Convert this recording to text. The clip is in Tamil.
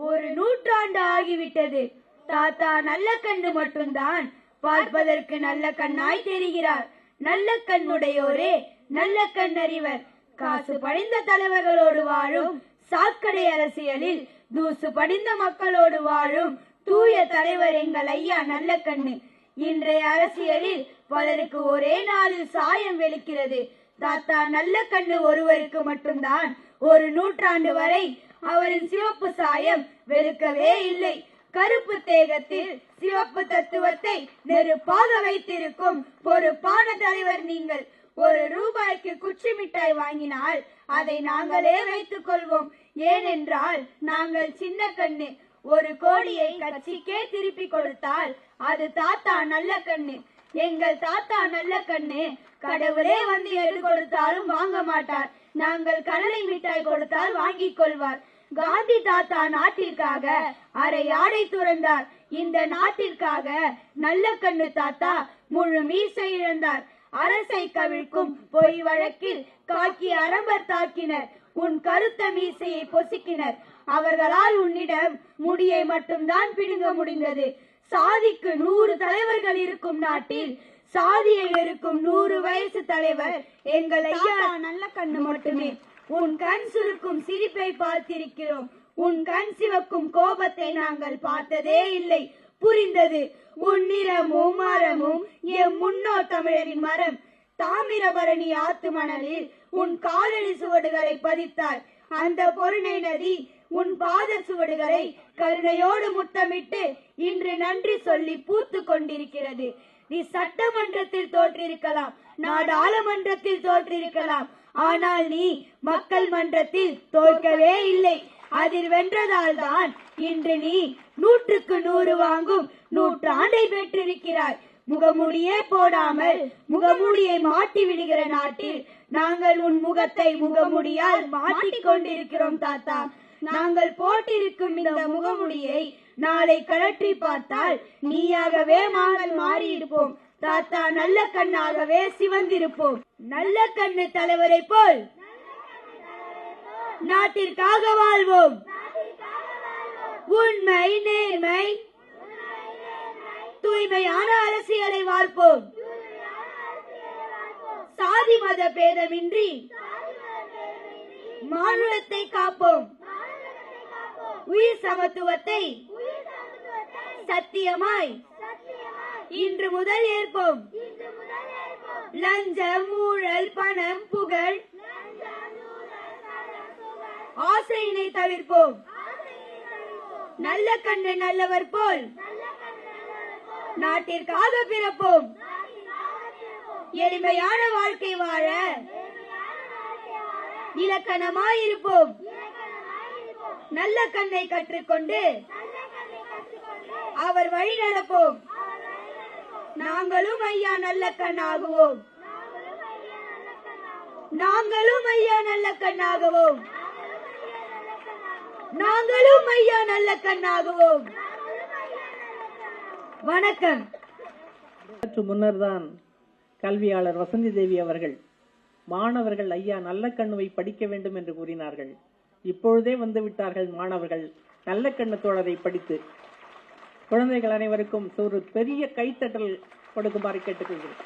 ஒரு நூற்றாண்டு ஆகிவிட்டது. தாத்தா நல்ல கண்ணு மட்டும்தான் பார்ப்பதற்கு நல்ல கண்ணாய் தெரிகிறார். நல்ல கண்ணுடையோரே நல்ல கண்ணறிவர். காசு படிந்த தலைவர்களோடு வாழும் சாக்கடை அரசியலில் தூசு படிந்த மக்களோடு வாழும் தூய தலைவர் எங்கள் ஐயா நல்ல கண்ணு. இன்றைய அரசியலில் பலருக்கு ஒரே நாளில் சாயம் வெளுக்கிறது. தாத்தா நல்ல கண்ணு ஒருவருக்கு மட்டும்தான் ஒரு நூற்றாண்டு வரை அவரின் சிவப்பு சாயம் வெளுக்கவே இல்லை. கருப்பு தேகத்தில் சிவப்பு தத்துவத்தை நெருப்பாக வைத்திருக்கும் பொறுப்பான தலைவர் நீங்கள். ஒரு ரூபாய்க்கு குச்சி மிட்டாய் வாங்கினால் அதை நாங்களே வைத்துக் கொள்வோம். ஏனென்றால் நாங்கள் சின்ன கண்ணு. ஒரு கோடியை கட்சிக்கே திருப்பி கொடுத்தால் அது தாத்தா நல்ல கண்ணு. எங்கள் தாத்தா நல்ல கண்ணு கடவுளே வந்து எது கொடுத்தாலும் வாங்க மாட்டார். நாங்கள் கடலை மிட்டாய் கொடுத்தால் வாங்கிக் கொள்வார். காந்தி தாத்தா நாட்டிற்காக அரை ஆடை துறந்தார். இந்த நாட்டிற்காக நல்ல கண்ணு தாத்தா முழு மீசை இழந்தார். அரசை கவிழ்க்கும் பொய் வழக்கில் காக்கி அரம்பர் தாக்கினர். உன் கருத்த மீசையை பொசுக்கினர். அவர்களால் உன்னிடம் முடியை மட்டும்தான் பிடுங்க முடிந்தது. சாதிக்கு 100 தலைவர்கள் இருக்கும் நாட்டில் சாதியை வெறுக்கும் 100 வயசு தலைவர் எங்கள் ஐயா நல்ல கண்ணு மட்டுமே. உன் கண் சுருக்கும் சிரிப்பை பார்த்திருக்கிறோம். உன் கண் சிவக்கும் கோபத்தை நாங்கள் பார்த்ததே இல்லை. புரிந்தது. உன் நிறமும் மரமும் எம் முன்னோர் தமிழரின் மரம். தாமிரபரணி ஆத்து மணலில் உன் காலடி சுவடுகளை பதித்தாய். அந்த பொருணை நதி உன் பாத சுவடுகளை கருணையோடு முத்தமிட்டு இன்று நன்றி சொல்லி பூத்து கொண்டிருக்கிறது. நீ சட்டமன்றத்தில் தோற்றிருக்கலாம், நாடாளுமன்றத்தில் தோற்றிருக்கலாம், ஆனால் நீ மக்கள் மன்றத்தில் தோற்கவே இல்லை. அதில் வென்றதால் தான் இன்று நீ 100க்கு 100 வாங்கும் நூற்றாண்டை பெற்றிருக்கிறாய். முகமூடியே போடாமல் முகமூடியை மாட்டி விடுகிற நாட்டில் நாங்கள் உன் முகத்தை முகமூடியால் மாட்டிக் கொண்டிருக்கிறோம் தாத்தா. நாங்கள் போட்டிருக்கும் இந்த முகமுடியை நாளை கழற்றி பார்த்தால் நீயாகவே நாங்கள் மாறியிருப்போம். தாத்தா நல்ல கண்ணாகவே சிவந்திருப்போம். நல்ல கண்ணு தலைவரை போல் நாட்டிற்காக வாழ்வோம். உண்மை நேர்மை தூய்மையான அரசியலை வாழ்ப்போம். சாதி மத பேதமின்றி மானுடத்தை காப்போம். உயிர் சமத்துவத்தை சத்தியமாய் இன்று முதல் ஏற்போம். லஞ்சம் ஊழல் பணம் புகழ் ஆசையினை தவிர்ப்போம். நல்ல கண்ணு நல்லவர் போல் நாட்டிற்காக பிறப்போம். எளிமையான வாழ்க்கை வாழ இலக்கணமாயிருப்போம். நல்ல கண்ணை கற்றுக்கொண்டு அவர் வழி நடப்போம். நாங்களும் ஐயா நல்ல கண்ணாகுவோம். நாங்களும் ஐயா நல்ல கண்ணாகுவோம். நாங்களும் ஐயா நல்ல கண்ணாகுவோம். வணக்கம். முன்னர் தான் கல்வியாளர் வசந்தி தேவி அவர்கள் மாணவர்கள் ஐயா நல்ல கண்ணுவை படிக்க வேண்டும் என்று கூறினார்கள். இப்பொழுதே வந்து விட்டார்கள் மாணவர்கள் நல்ல கண்ணு தோழரை படித்து. குழந்தைகள் அனைவருக்கும் ஒரு பெரிய கைத்தட்டல் கொடுக்குமாறு கேட்டுக்கொள்கிறேன்.